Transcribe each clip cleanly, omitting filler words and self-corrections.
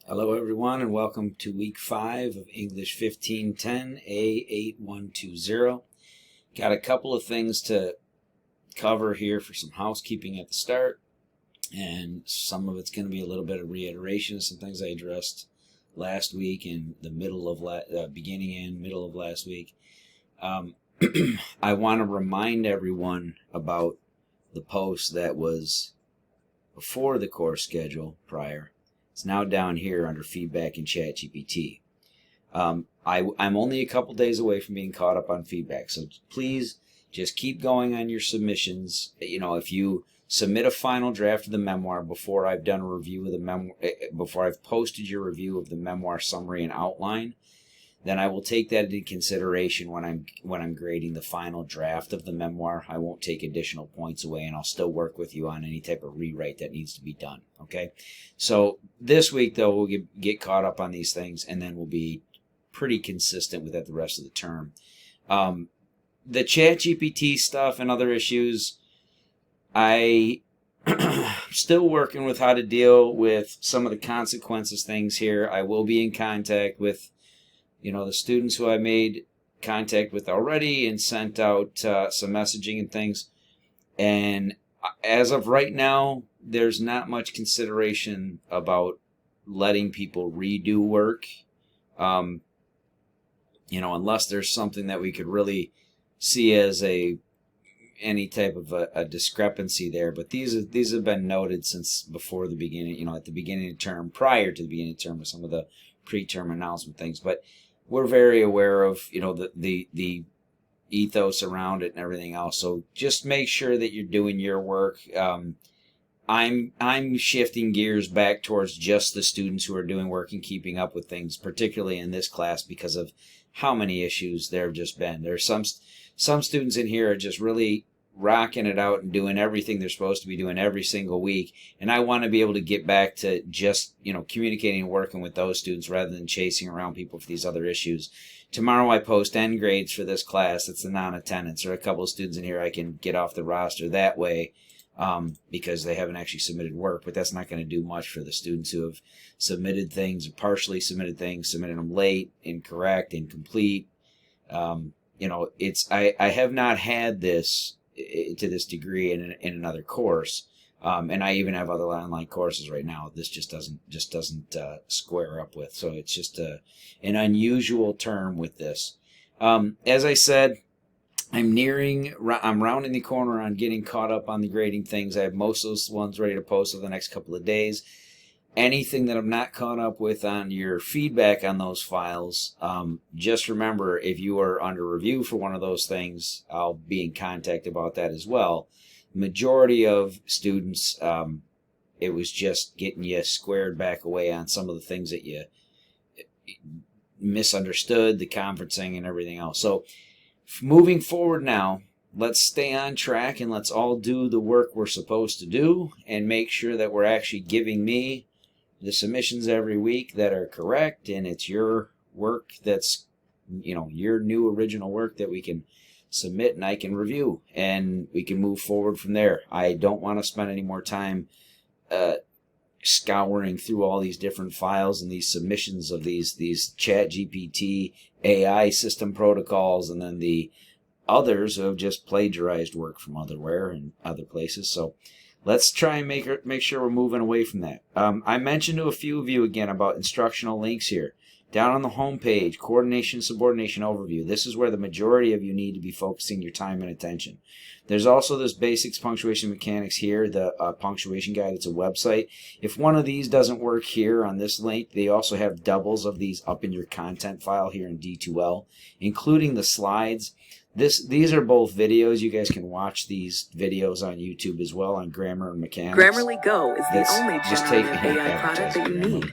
Hello everyone and welcome to week 5 of English 1510-A8120. Got a couple of things to cover here for some housekeeping at the start, and some of it's going to be a little bit of reiteration of some things I addressed last week and the middle of beginning and middle of last week. I want to remind everyone about the post that was before the course schedule prior. It's now down here under feedback in ChatGPT. I'm only a couple days away from being caught up on feedback, so please just keep going on your submissions. You know, if you submit a final draft of the memoir before I've done a review of the memoir, before I've posted your review of the memoir summary and outline, then I will take that into consideration when I'm grading the final draft of the memoir. I won't take additional points away, and I'll still work with you on any type of rewrite that needs to be done. Okay, so this week though we'll get caught up on these things, and then we'll be pretty consistent with that the rest of the term. The ChatGPT stuff and other issues, I still working with how to deal with some of the consequences things here. I will be in contact with the students who I made contact with already and sent out some messaging and things. And as of right now, there's not much consideration about letting people redo work, unless there's something that we could really see as any type of a discrepancy there. But these have been noted since before the beginning, at the beginning of the term, prior to the beginning of the term, with some of the pre-term announcement things. But we're very aware of the ethos around it and everything else. So just make sure that you're doing your work. I'm shifting gears back towards just the students who are doing work and keeping up with things, particularly in this class, because of how many issues there have just been. There's some students in here are just really rocking it out and doing everything they're supposed to be doing every single week, and I want to be able to get back to just communicating and working with those students rather than chasing around people for these other issues. Tomorrow I post end grades for this class. It's the non-attendance, or a couple of students in here I can get off the roster that way because they haven't actually submitted work, but that's not going to do much for the students who have submitted things, or partially submitted things, submitted them late, incorrect, incomplete. I have not had this to this degree in another course, and I even have other online courses right now. This just doesn't square up with. So it's just an unusual term with this. As I said, I'm rounding the corner on getting caught up on the grading things. I have most of those ones ready to post over the next couple of days. Anything that I'm not caught up with on your feedback on those files, just remember, if you are under review for one of those things, I'll be in contact about that as well. Majority of students, it was just getting you squared back away on some of the things that you misunderstood, the conferencing and everything else. So moving forward now, let's stay on track and let's all do the work we're supposed to do and make sure that we're actually giving me the submissions every week that are correct, and it's your work that's your new original work that we can submit and I can review, and we can move forward from there. I don't want to spend any more time scouring through all these different files and these submissions of these ChatGPT AI system protocols, and then the others who have just plagiarized work from otherwhere and other places. So let's try and make sure we're moving away from that. I mentioned to a few of you again about instructional links here. Down on the home page, Coordination Subordination Overview. This is where the majority of you need to be focusing your time and attention. There's also this Basics Punctuation Mechanics here, the punctuation guide. It's a website. If one of these doesn't work here on this link, they also have doubles of these up in your content file here in D2L, including the slides. These are both videos. You guys can watch these videos on YouTube as well on grammar and mechanics. Grammarly Go is the only generative AI product that you need.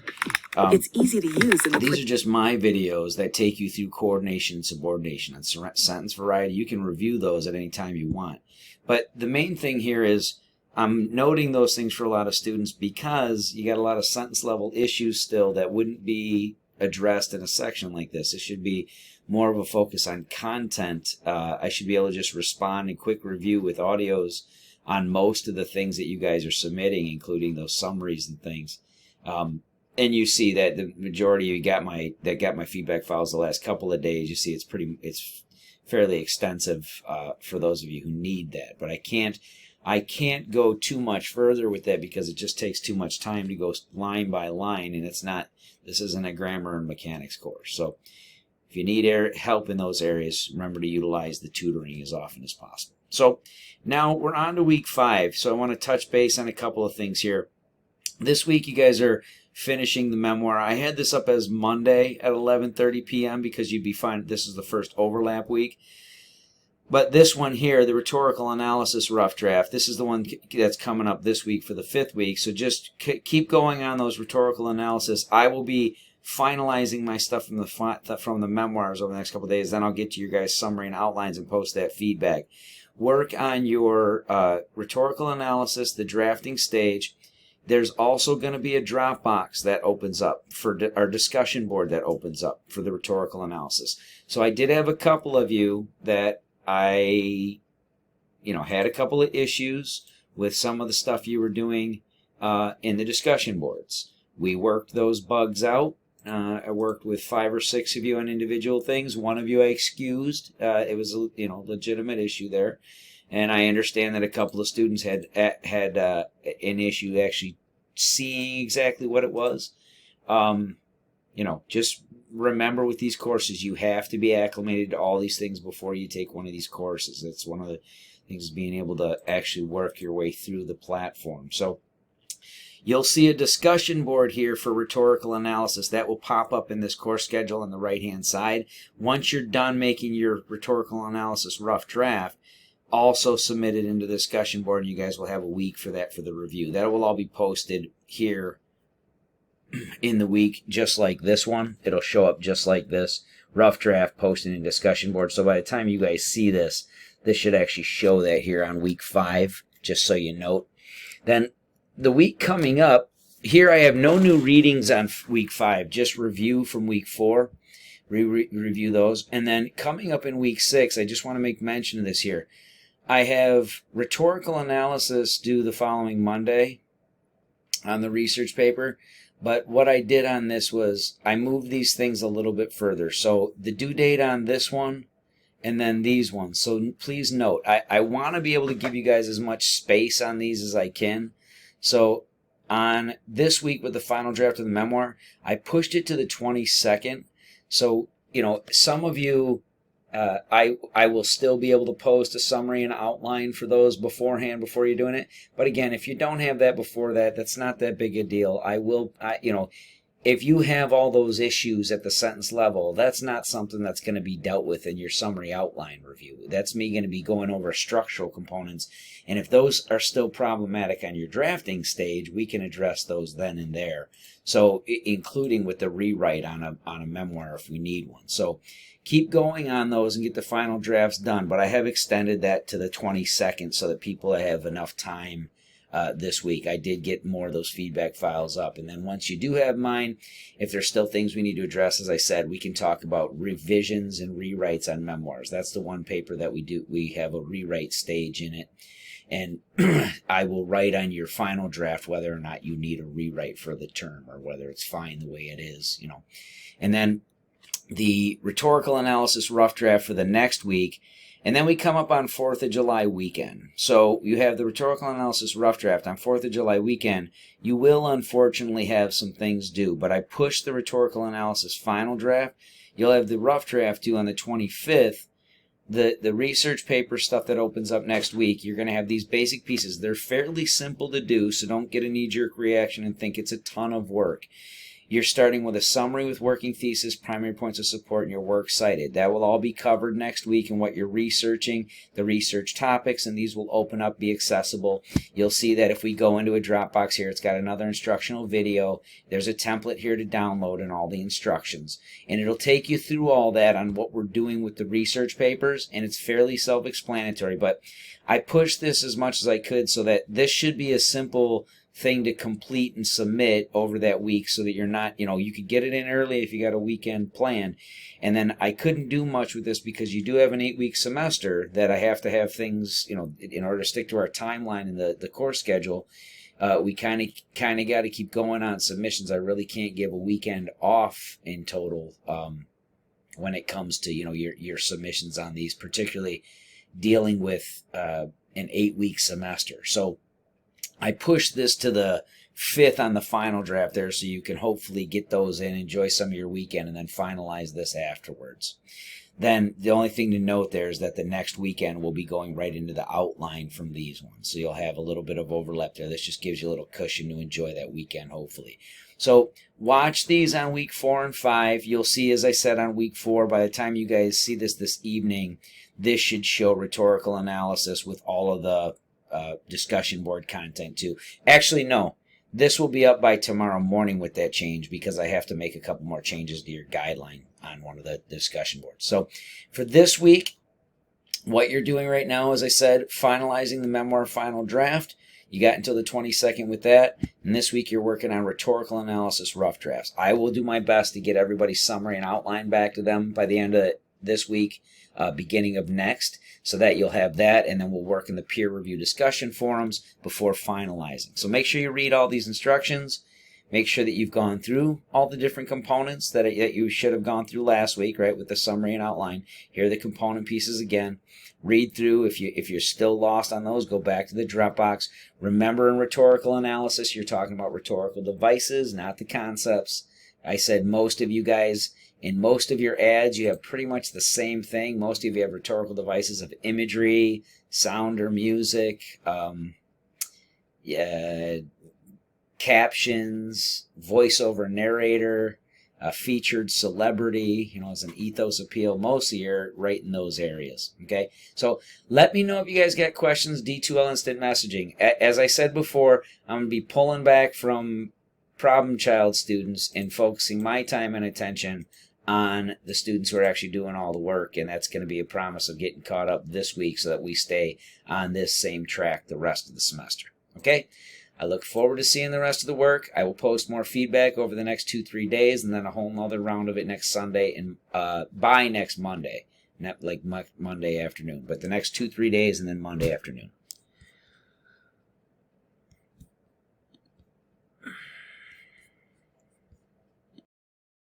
It's easy to use. These are just my videos that take you through coordination and subordination and sentence variety. You can review those at any time you want. But the main thing here is I'm noting those things for a lot of students because you got a lot of sentence level issues still that wouldn't be addressed in a section like this. It should be more of a focus on content. I should be able to just respond and quick review with audios on most of the things that you guys are submitting, including those summaries and things. And you see that the majority of you got my feedback files the last couple of days. You see it's fairly extensive for those of you who need that. But I can't go too much further with that because it just takes too much time to go line by line, and this isn't a grammar and mechanics course. So if you need help in those areas, remember to utilize the tutoring as often as possible. So now we're on to week 5. So I want to touch base on a couple of things here. This week you guys are finishing the memoir. I had this up as Monday at 11:30 p.m. because you'd be fine. This is the first overlap week. But this one here, the rhetorical analysis rough draft, this is the one that's coming up this week for the 5th week. So just keep going on those rhetorical analysis. I will be finalizing my stuff from the memoirs over the next couple of days. Then I'll get to your guys' summary and outlines and post that feedback. Work on your rhetorical analysis, the drafting stage. There's also going to be a Dropbox that opens up for our discussion board that opens up for the rhetorical analysis. So I did have a couple of you that I had a couple of issues with some of the stuff you were doing in the discussion boards. We worked those bugs out. I worked with 5 or 6 of you on individual things. One of you I excused. It was a legitimate issue there, and I understand that a couple of students had an issue actually seeing exactly what it was. Just remember with these courses, you have to be acclimated to all these things before you take one of these courses. That's one of the things, is being able to actually work your way through the platform. So you'll see a discussion board here for rhetorical analysis that will pop up in this course schedule on the right-hand side. Once you're done making your rhetorical analysis rough draft, also submit it into the discussion board, and you guys will have a week for that for the review. That will all be posted here in the week, just like this one. It'll show up just like this. Rough draft posted in discussion board. So by the time you guys see this, this should actually show that here on week 5, just so you note. Then the week coming up, here I have no new readings on week 5, just review from week 4. Review those. And then coming up in week 6, I just want to make mention of this here. I have rhetorical analysis due the following Monday on the research paper. But what I did on this was I moved these things a little bit further. So the due date on this one and then these ones. So please note, I want to be able to give you guys as much space on these as I can. So on this week with the final draft of the memoir, I pushed it to the 22nd. So, some of you, I will still be able to post a summary and outline for those beforehand before you're doing it. But again, if you don't have that before that, that's not that big a deal. If you have all those issues at the sentence level, that's not something that's going to be dealt with in your summary outline review. That's me going to be going over structural components. And if those are still problematic on your drafting stage, we can address those then and there. So including with the rewrite on a memoir if we need one. So keep going on those and get the final drafts done. But I have extended that to the 22nd so that people have enough time this week. I did get more of those feedback files up. And then once you do have mine, if there's still things we need to address, as I said, we can talk about revisions and rewrites on memoirs. That's the one paper that we do. We have a rewrite stage in it. And I will write on your final draft whether or not you need a rewrite for the term or whether it's fine the way it is, And then the rhetorical analysis rough draft for the next week. And then we come up on 4th of July weekend. So you have the rhetorical analysis rough draft on 4th of July weekend. You will unfortunately have some things due, but I pushed the rhetorical analysis final draft. You'll have the rough draft due on the 25th. The research paper stuff that opens up next week, you're going to have these basic pieces. They're fairly simple to do, so don't get a knee-jerk reaction and think it's a ton of work. You're starting with a summary with working thesis, primary points of support, and your works cited. That will all be covered next week in what you're researching, the research topics, and these will open up, be accessible. You'll see that if we go into a Dropbox here, it's got another instructional video. There's a template here to download and all the instructions. And it'll take you through all that on what we're doing with the research papers, and it's fairly self-explanatory. But I pushed this as much as I could so that this should be a simple thing to complete and submit over that week so that you're not, you could get it in early if you got a weekend planned. And then I couldn't do much with this because you do have an 8-week semester that I have to have things, in order to stick to our timeline and the course schedule. we kind of got to keep going on submissions. I really can't give a weekend off in total when it comes to, you know, your submissions on these, particularly dealing with an 8-week semester. So I pushed this to the 5th on the final draft there, so you can hopefully get those in, enjoy some of your weekend, and then finalize this afterwards. Then the only thing to note there is that the next weekend will be going right into the outline from these ones. So you'll have a little bit of overlap there. This just gives you a little cushion to enjoy that weekend, hopefully. So watch these on week 4 and 5. You'll see, as I said, on week 4, by the time you guys see this evening, this should show rhetorical analysis with all of the discussion board content too. Actually, no. This will be up by tomorrow morning with that change, because I have to make a couple more changes to your guideline on one of the discussion boards. So for this week, what you're doing right now, as I said, finalizing the memoir final draft. You got until the 22nd with that. And this week you're working on rhetorical analysis rough drafts. I will do my best to get everybody's summary and outline back to them by the end of this week, beginning of next, so that you'll have that, and then we'll work in the peer review discussion forums before finalizing. So make sure you read all these instructions. Make sure that you've gone through all the different components that you should have gone through last week, right, with the summary and outline. Here are the component pieces again. Read through. If you're still lost on those, go back to the Dropbox. Remember, in rhetorical analysis, you're talking about rhetorical devices, not the concepts. I said most of you guys, in most of your ads, you have pretty much the same thing. Most of you have rhetorical devices of imagery, sound or music, captions, voiceover narrator, a featured celebrity, you know, as an ethos appeal. Most of you are right in those areas, okay? So let me know if you guys got questions, D2L Instant Messaging. As I said before, I'm going to be pulling back from problem child students and focusing my time and attention on the students who are actually doing all the work, and that's going to be a promise of getting caught up this week so that we stay on this same track the rest of the semester, okay? I look forward to seeing the rest of the work. I will post more feedback over the next 2-3 days, and then a whole nother round of it next Sunday and by next Monday, not like Monday afternoon, but the next 2-3 days and then Monday afternoon.